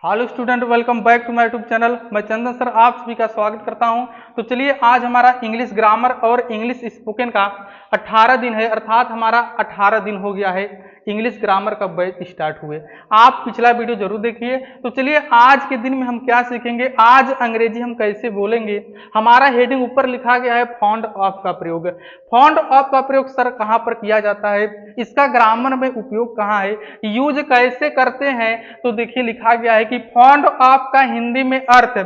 Hello student, welcome back to my YouTube channel. मैं Chandan sir आप सभी का स्वागत करता हूं। तो चलिए, आज हमारा इंग्लिश ग्रामर और इंग्लिश स्पोकन का 18 दिन है, अर्थात हमारा 18 दिन हो गया है इंग्लिश ग्रामर का बैच स्टार्ट हुए। आप पिछला वीडियो जरूर देखिए। तो चलिए, आज के दिन में हम क्या सीखेंगे, आज अंग्रेजी हम कैसे बोलेंगे। हमारा हेडिंग ऊपर लिखा गया है फॉन्ड ऑफ का प्रयोग। फॉन्ड ऑफ का प्रयोग सर कहाँ पर किया जाता है, इसका ग्रामर में उपयोग कहाँ है, यूज कैसे करते हैं। तो देखिए, लिखा गया है कि फॉन्ड ऑफ का हिंदी में अर्थ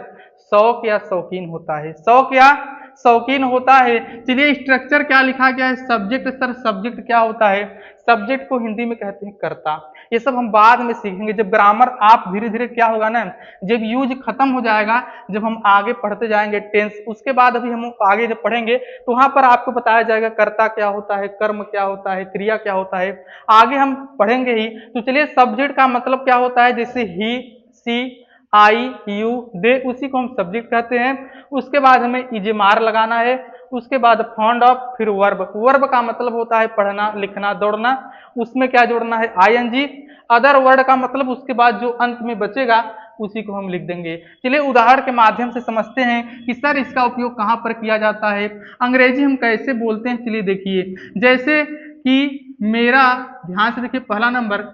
शौक या शौकीन होता है। शौक या शौकीन होता है। चलिए, स्ट्रक्चर क्या लिखा गया है, सब्जेक्ट। सर सब्जेक्ट क्या होता है, सब्जेक्ट को हिंदी में कहते हैं कर्ता। ये सब हम बाद में सीखेंगे जब ग्रामर आप धीरे धीरे क्या होगा ना, जब यूज खत्म हो जाएगा, जब हम आगे पढ़ते जाएंगे टेंस, उसके बाद अभी हम आगे जब पढ़ेंगे तो वहां पर आपको बताया जाएगा कर्ता क्या होता है, कर्म क्या होता है, क्रिया क्या होता है, आगे हम पढ़ेंगे ही। तो चलिए, सब्जेक्ट का मतलब क्या होता है, जैसे ही, सी, आई, यू, दे, उसी को हम सब्जेक्ट कहते हैं। उसके बाद हमें इजमार लगाना है। उसके बाद फॉन्ड ऑफ, फिर वर्ब। वर्ब का मतलब होता है पढ़ना, लिखना, दौड़ना। उसमें क्या जोड़ना है, आईएनजी। अदर वर्ड का मतलब उसके बाद जो अंत में बचेगा उसी को हम लिख देंगे। चलिए, उदाहरण के माध्यम से समझते हैं कि सर इसका उपयोग कहाँ पर किया जाता है, अंग्रेजी हम कैसे बोलते हैं। चलिए देखिए, जैसे कि मेरा, ध्यान से देखिए, पहला नंबर,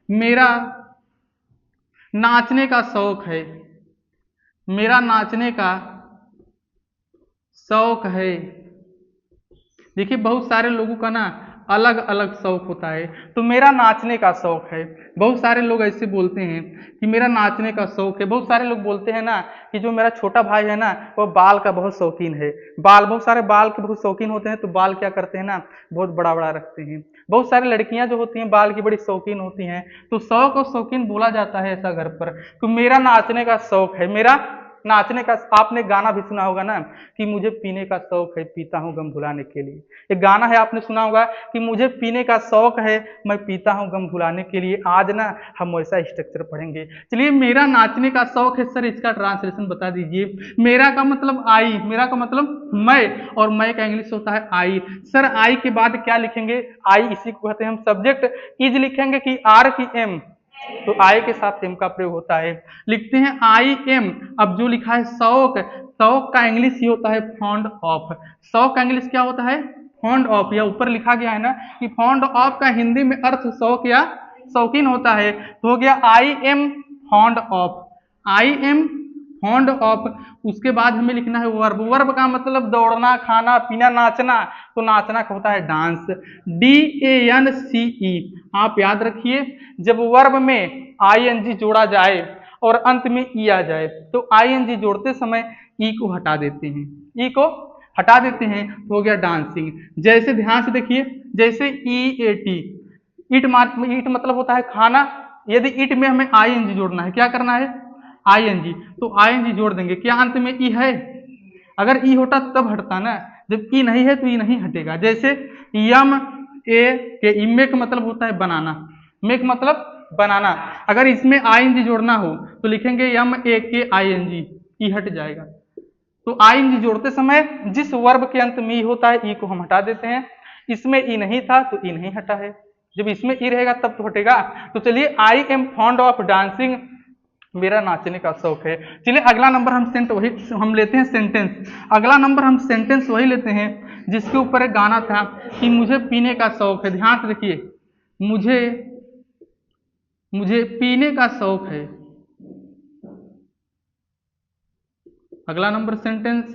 मेरा नाचने का शौक है। मेरा नाचने का शौक है। देखिए, बहुत सारे लोगों का ना अलग अलग शौक होता है। तो मेरा नाचने का शौक है, बहुत सारे लोग ऐसे बोलते हैं कि मेरा नाचने का शौक है। बहुत सारे लोग बोलते हैं ना कि जो मेरा छोटा भाई है ना, वो बाल का बहुत शौकीन है। बाल, बहुत सारे बाल के बहुत शौकीन होते हैं, तो बाल क्या करते हैं ना, बहुत बड़ा बड़ा रखते हैं। बहुत सारी लड़कियां जो होती हैं बाल की बड़ी शौकीन होती हैं। तो शौक और शौकीन बोला जाता है ऐसा घर पर। तो मेरा नाचने का शौक है, मेरा नाचने का। आपने गाना भी सुना होगा ना कि मुझे पीने का शौक है, पीता हूँ गम भुलाने के लिए। एक गाना है, आपने सुना होगा कि मुझे पीने का शौक है, मैं पीता हूँ गम भुलाने के लिए। आज ना हम वैसा स्ट्रक्चर पढ़ेंगे। चलिए, मेरा नाचने का शौक है, सर इसका ट्रांसलेशन बता दीजिए। मेरा का मतलब आई, मेरा का मतलब मैं, और मैं का इंग्लिश होता है आई। सर आई के बाद क्या लिखेंगे, आई इसी को कहते हैं हम सब्जेक्ट। इज लिखेंगे कि आर की एम, तो आई के साथ एम का प्रयोग होता है। लिखते हैं आई एम। अब जो लिखा है शौक, शौक का इंग्लिश ये होता है फॉन्ड ऑफ। शौक का इंग्लिश क्या होता है, फॉन्ड ऑफ। या ऊपर लिखा गया है ना कि फॉन्ड ऑफ का हिंदी में अर्थ शौक या शौकीन होता है। तो हो गया I am fond of, I am fond of. उसके बाद हमें लिखना है वर्ब। वर्ब का मतलब दौड़ना, खाना पीना, नाचना। तो नाचना का होता है डांस, DANCE। आप याद रखिए, जब वर्ब में आईएनजी जोड़ा जाए और अंत में ई आ जाए, तो आईएनजी जोड़ते समय ई को हटा देते हैं, ई को हटा देते हैं, तो हो गया डांसिंग। जैसे ध्यान से देखिए, जैसे EAT, ईट ईट मतलब होता है खाना। यदि ईट में हमें आईएनजी जोड़ना है, क्या करना है, आईएनजी, तो आईएनजी जोड़ देंगे। क्या अंत में ई है, अगर ई होता तब हटता ना, जब ई नहीं है तो ई नहीं हटेगा। जैसे यम ए के, मेक मतलब होता है बनाना, मेक मतलब बनाना। अगर इसमें आईएनजी जोड़ना हो तो लिखेंगे यम ए के आईएनजी, ई हट जाएगा। तो आईएनजी जोड़ते समय जिस वर्ब के अंत में ई होता है, ई को हम हटा देते हैं। इसमें ई नहीं था तो ई नहीं हटा है, जब इसमें ई रहेगा तब तो हटेगा। तो चलिए, I am fond of dancing, मेरा नाचने का शौक है। चलिए, अगला नंबर हम वही हम लेते हैं, सेंटेंस। अगला नंबर हम सेंटेंस वही लेते हैं जिसके ऊपर एक गाना था कि मुझे पीने का शौक है। ध्यान से देखिए, मुझे मुझे पीने का शौक है। अगला नंबर सेंटेंस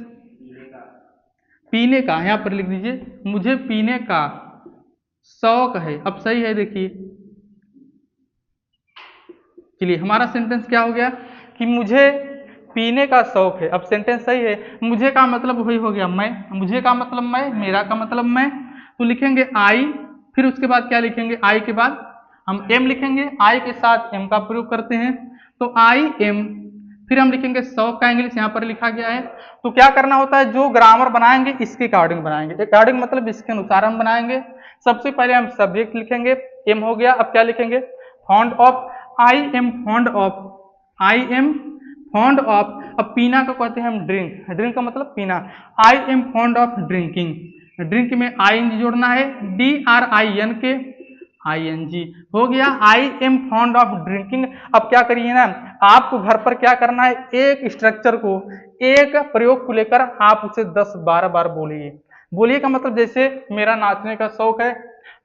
पीने का, यहां पर लिख दीजिए मुझे पीने का शौक है। अब सही है, देखिए, चलिए हमारा सेंटेंस क्या हो गया कि मुझे पीने का शौक है। अब सेंटेंस सही है। मुझे का मतलब वही हो गया मैं, मुझे का मतलब मैं, मेरा का मतलब मैं। तो लिखेंगे आई, फिर उसके बाद क्या लिखेंगे, आई के बाद हम एम लिखेंगे, आई के साथ एम का प्रयोग करते हैं, तो आई एम। फिर हम लिखेंगे शौक का इंग्लिश यहाँ पर लिखा गया है। तो क्या करना होता है, जो ग्रामर बनाएंगे इसके अकॉर्डिंग बनाएंगे, अकॉर्डिंग मतलब इसके अनुसार हम बनाएंगे। सबसे पहले हम सब्जेक्ट लिखेंगे, एम हो गया। अब क्या लिखेंगे, fond of, I am fond of, I am fond of. अब पीना को कहते हैं हम ड्रिंक, ड्रिंक का मतलब पीना। I am fond of drinking, drink में आई एन जी जोड़ना है, DRINK, ING हो गया। I am fond of drinking. अब क्या करिए ना, आपको घर पर क्या करना है, एक स्ट्रक्चर को, एक प्रयोग को लेकर आप उसे 10-12 बार बोलिए। बोलिए का मतलब जैसे मेरा नाचने का शौक है,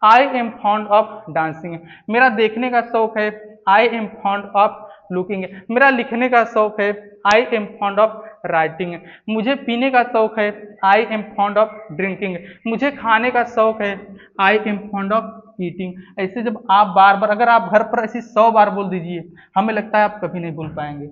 I am fond of dancing. मेरा देखने का शौक है, I am fond of looking. मेरा लिखने का शौक है, I am fond of writing. मुझे पीने का शौक है, I am fond of drinking. मुझे खाने का शौक है, I am fond of eating. ऐसे जब आप बार बार, अगर आप घर पर ऐसी 100 बार बोल दीजिए, हमें लगता है आप कभी नहीं बोल पाएंगे।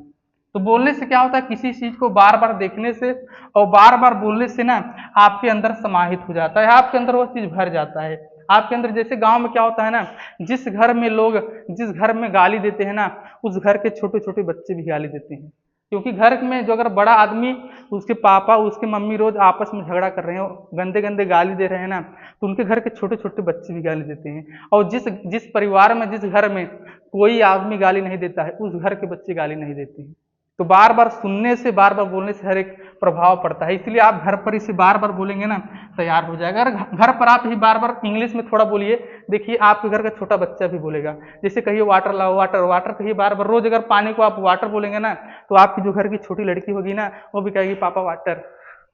तो बोलने से क्या होता है, किसी चीज को बार बार देखने से और बार बार बोलने से ना आपके अंदर समाहित हो जाता है, आपके अंदर वो चीज भर जाता है आपके अंदर। जैसे गांव में क्या होता है ना, जिस घर में लोग, जिस घर में गाली देते हैं ना, उस घर के छोटे छोटे बच्चे भी गाली देते हैं। क्योंकि घर में जो अगर बड़ा आदमी, उसके पापा उसके मम्मी रोज आपस में झगड़ा कर रहे हो, गंदे गंदे गाली दे रहे हैं ना, तो उनके घर के छोटे छोटे बच्चे भी गाली देते हैं। और जिस जिस परिवार में, जिस घर में कोई आदमी गाली नहीं देता है, उस घर के बच्चे गाली नहीं देते हैं। तो बार बार सुनने से, बार बार बोलने से हर एक प्रभाव पड़ता है। इसलिए आप घर पर इसे बार बार बोलेंगे ना, तैयार हो जाएगा। अगर घर पर आप ही बार बार इंग्लिश में थोड़ा बोलिए, देखिए आपके घर का छोटा बच्चा भी बोलेगा। जैसे कहिए वाटर लाओ, वाटर वाटर कहिए बार बार। रोज अगर पानी को आप वाटर बोलेंगे ना, तो आपकी जो घर की छोटी लड़की होगी ना, वो भी कहेगी पापा वाटर,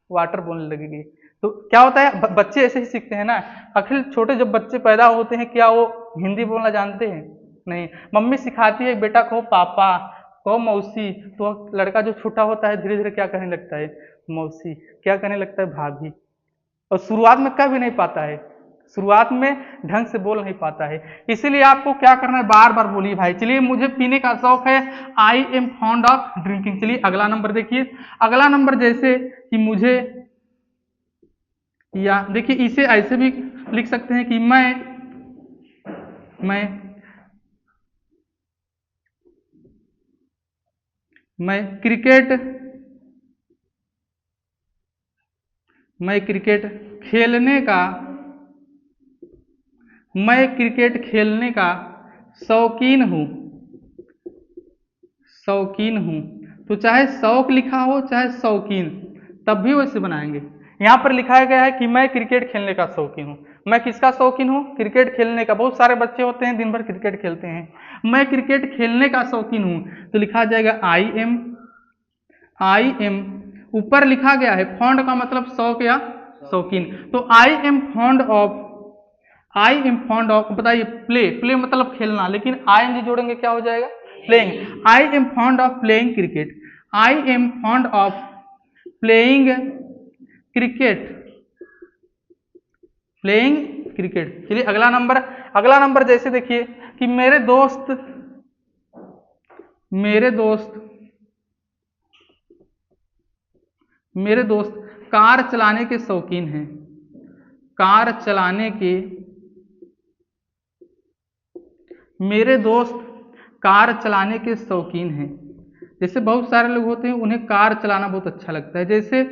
वाटर बोलने लगेगी। तो क्या होता है, बच्चे ऐसे ही सीखते हैं ना। आखिर छोटे जब बच्चे पैदा होते हैं, क्या वो हिंदी बोलना जानते हैं? नहीं। मम्मी सिखाती है बेटा को पापा, कहो मौसी, तो लड़का जो छोटा होता है धीरे धीरे क्या कहने लगता है, मौसी। क्या कहने लगता है, भाभी। और शुरुआत में कह भी नहीं पाता है, शुरुआत में ढंग से बोल नहीं पाता है। इसीलिए आपको क्या करना है, बार बार बोलिए भाई। चलिए, मुझे पीने का शौक है, I am fond of drinking. चलिए अगला नंबर देखिए। अगला नंबर जैसे कि मुझे, या देखिए इसे ऐसे भी लिख सकते हैं कि मैं क्रिकेट, मैं क्रिकेट खेलने का, मैं क्रिकेट खेलने का शौकीन हूं, शौकीन हूं। तो चाहे शौक लिखा हो चाहे शौकीन, तब भी वैसे बनाएंगे। यहां पर लिखा गया है कि मैं क्रिकेट खेलने का शौकीन हूं। मैं किसका शौकीन हूं, क्रिकेट खेलने का। बहुत सारे बच्चे होते हैं दिन भर क्रिकेट खेलते हैं। मैं क्रिकेट खेलने का शौकीन हूं, तो लिखा जाएगा आई एम, ऊपर लिखा गया है फॉन्ड का मतलब शौक या शौकीन। तो I am fond of, I am fond of, बताइए प्ले, प्ले मतलब खेलना, लेकिन आई जोड़ेंगे क्या हो जाएगा, playing. I am fond of playing cricket, I am fond of playing cricket, playing cricket. चलिए अगला नंबर, अगला नंबर जैसे देखिए कि मेरे दोस्त, मेरे दोस्त कार चलाने के शौकीन हैं, कार चलाने के, मेरे दोस्त कार चलाने के शौकीन हैं। जैसे बहुत सारे लोग होते हैं उन्हें कार चलाना बहुत अच्छा लगता है। जैसे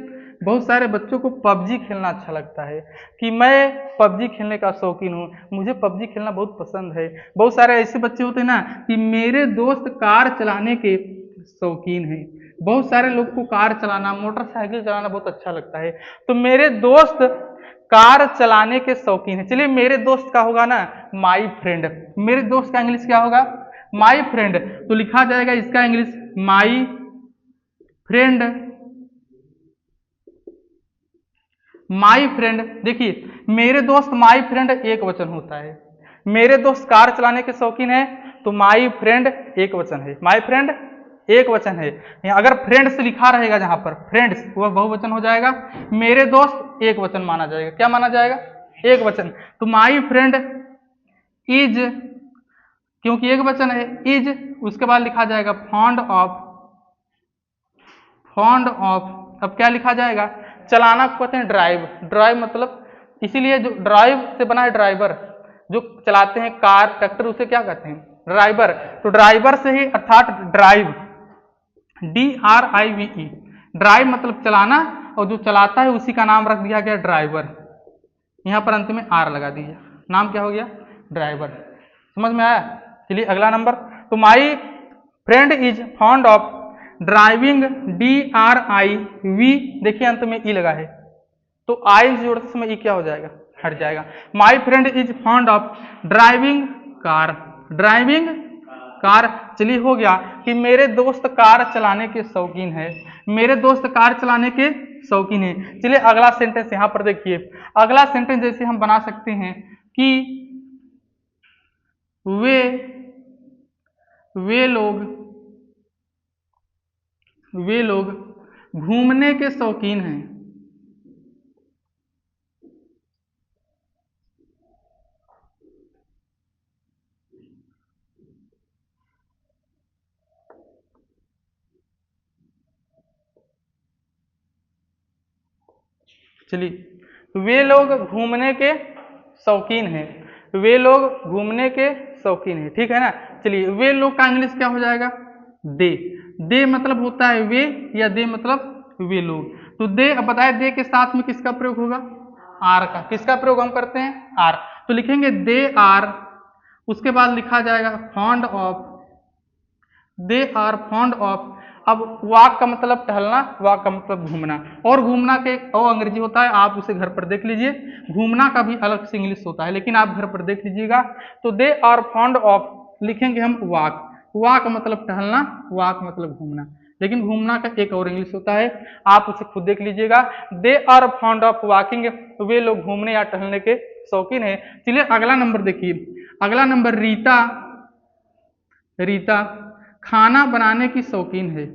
बहुत सारे बच्चों को पबजी खेलना अच्छा लगता है, कि मैं पबजी खेलने का शौकीन हूँ, मुझे पबजी खेलना बहुत पसंद है। बहुत सारे ऐसे बच्चे होते हैं ना कि मेरे दोस्त कार चलाने के शौकीन हैं। बहुत सारे लोग को कार चलाना, मोटरसाइकिल चलाना बहुत अच्छा लगता है। तो मेरे दोस्त कार चलाने के शौकीन है। चलिए मेरे दोस्त का होगा ना माई फ्रेंड, मेरे दोस्त का इंग्लिश क्या होगा, माई फ्रेंड। तो लिखा जाएगा इसका English my friend, my friend. देखिए मेरे दोस्त माई फ्रेंड एक वचन होता है, मेरे दोस्त कार चलाने के शौकीन है, तो माई फ्रेंड एक वचन है, माई फ्रेंड एक वचन है। यहाँ अगर फ्रेंड्स लिखा रहेगा जहां पर फ्रेंड्स, वह बहुवचन हो जाएगा। मेरे दोस्त एक वचन माना जाएगा, क्या माना जाएगा, एक वचन। तो माई फ्रेंड इज, क्योंकि एक वचन है, इज, उसके बाद लिखा जाएगा फॉन्ड ऑफ, फॉन्ड ऑफ। अब क्या लिखा जाएगा, चलाना को कहते हैं ड्राइव, ड्राइव मतलब, इसीलिए जो ड्राइव से बना है ड्राइवर, जो चलाते हैं कार ट्रैक्टर उसे क्या कहते हैं, ड्राइवर। तो ड्राइवर से ही अर्थात ड्राइव, DRIVE, ड्राइव मतलब चलाना, और जो चलाता है उसी का नाम रख दिया गया ड्राइवर। यहां पर अंत में आर लगा दीजिए, नाम क्या हो गया, ड्राइवर। समझ में आया। चलिए अगला नंबर, तो my friend is fond of driving, DRIV, देखिए अंत में ई लगा है, तो आई जोड़ते समय ई क्या हो जाएगा, हट जाएगा। My friend is fond of driving car, driving car. चलिए हो गया कि मेरे दोस्त कार चलाने के शौकीन है, मेरे दोस्त कार चलाने के शौकीन है। चलिए अगला सेंटेंस यहां पर देखिए, अगला सेंटेंस जैसे हम बना सकते हैं कि वे लोग घूमने के शौकीन हैं। चलिए वे लोग घूमने के शौकीन हैं, वे लोग घूमने के शौकीन हैं, ठीक है ना। चलिए वे लोग का इंग्लिश क्या हो जाएगा, दे। दे मतलब होता है वे, या दे मतलब वे लोग। तो दे, अब बताए दे के साथ में किसका प्रयोग होगा, आर का। किसका प्रयोग हम करते हैं, आर। तो लिखेंगे दे आर, उसके बाद लिखा जाएगा fond of, they are fond of. अब वॉक का मतलब टहलना, वॉक का मतलब घूमना, और घूमना के और अंग्रेजी होता है, आप उसे घर पर देख लीजिए। घूमना का भी अलग से इंग्लिश होता है, लेकिन आप घर पर देख लीजिएगा। तो दे आर फॉन्ड ऑफ लिखेंगे हम वॉक, वॉक मतलब टहलना, वॉक मतलब घूमना, लेकिन घूमना का एक और इंग्लिश होता है, आप उसे खुद देख लीजिएगा। They are fond of walking, वे लोग घूमने या टहलने के शौकीन है। चलिए अगला नंबर देखिए, अगला नंबर रीता, रीता खाना बनाने की शौकीन है।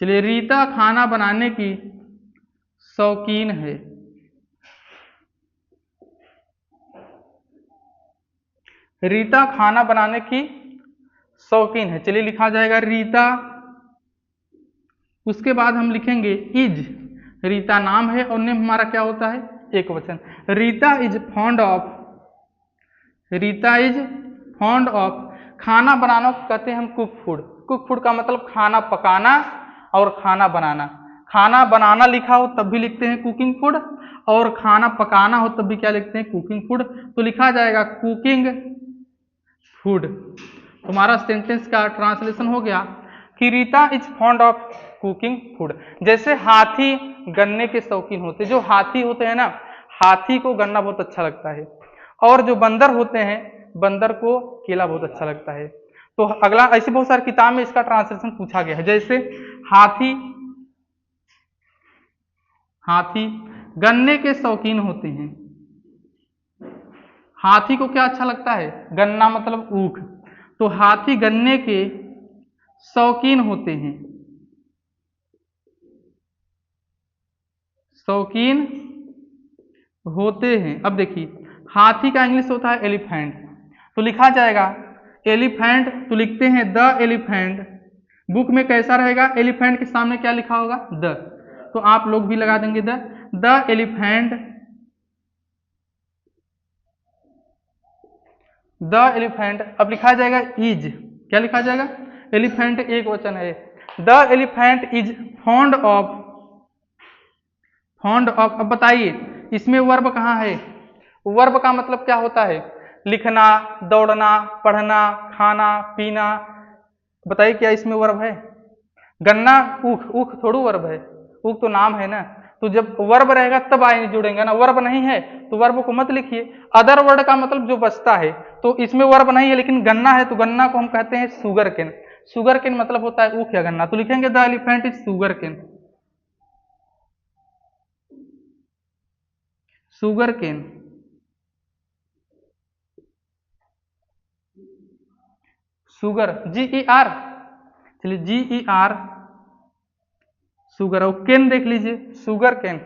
चलिए रीता खाना बनाने की शौकीन है। रीता खाना बनाने की शौकीन है। चलिए लिखा जाएगा रीता, उसके बाद हम लिखेंगे इज, रीता नाम है और नेम हमारा क्या होता है, एक वचन। Rita is fond of, Rita is fond of खाना बनाना को कहते हैं हम कुक फूड। कुक फूड का मतलब खाना पकाना और खाना बनाना। खाना बनाना लिखा हो तब भी लिखते हैं कुकिंग फूड, और खाना पकाना हो तब भी क्या लिखते हैं, कुकिंग फूड। तो लिखा जाएगा कुकिंग फूड। तुम्हारा सेंटेंस का ट्रांसलेशन हो गया कि Rita is fond of cooking food. जैसे हाथी गन्ने के शौकीन होते, जो हाथी होते हैं ना, हाथी को गन्ना बहुत अच्छा लगता है, और जो बंदर होते हैं, बंदर को केला बहुत अच्छा लगता है। तो अगला, ऐसे बहुत सारी किताब में इसका ट्रांसलेशन पूछा गया है। जैसे हाथी, हाथी गन्ने के शौकीन होते हैं। हाथी को क्या अच्छा लगता है, गन्ना मतलब ऊख। तो हाथी गन्ने के शौकीन होते हैं, शौकीन होते हैं। अब देखिए हाथी का इंग्लिश होता है एलिफेंट, तो लिखा जाएगा एलिफेंट, तो लिखते हैं द एलिफेंट। बुक में कैसा रहेगा, एलिफेंट के सामने क्या लिखा होगा, द, तो आप लोग भी लगा देंगे द एलिफेंट, द एलिफेंट। अब लिखा जाएगा इज, क्या लिखा जाएगा, एलिफेंट एक वचन है। The elephant is fond of, fond of. अब बताइए इसमें वर्ब कहाँ है, वर्ब का मतलब क्या होता है, लिखना, दौड़ना, पढ़ना, खाना, पीना। बताइए क्या इसमें वर्ब है, गन्ना, ऊख, ऊख थोड़ू वर्ब है, ऊख तो नाम है ना। तो जब वर्ब रहेगा तब आईएनजी जुड़ेंगे ना, वर्ब नहीं है तो वर्ब को मत लिखिए। अदर वर्ड का मतलब जो बचता है, तो इसमें वर्ब नहीं है लेकिन गन्ना है, तो गन्ना को हम कहते हैं सुगर केन। सुगर केन मतलब होता है ऊख या गन्ना, तो लिखेंगे the elephant is sugar cane, sugar cane. Sugar GER, चलिए GER सुगर, और केन देख लीजिए, सुगर केन।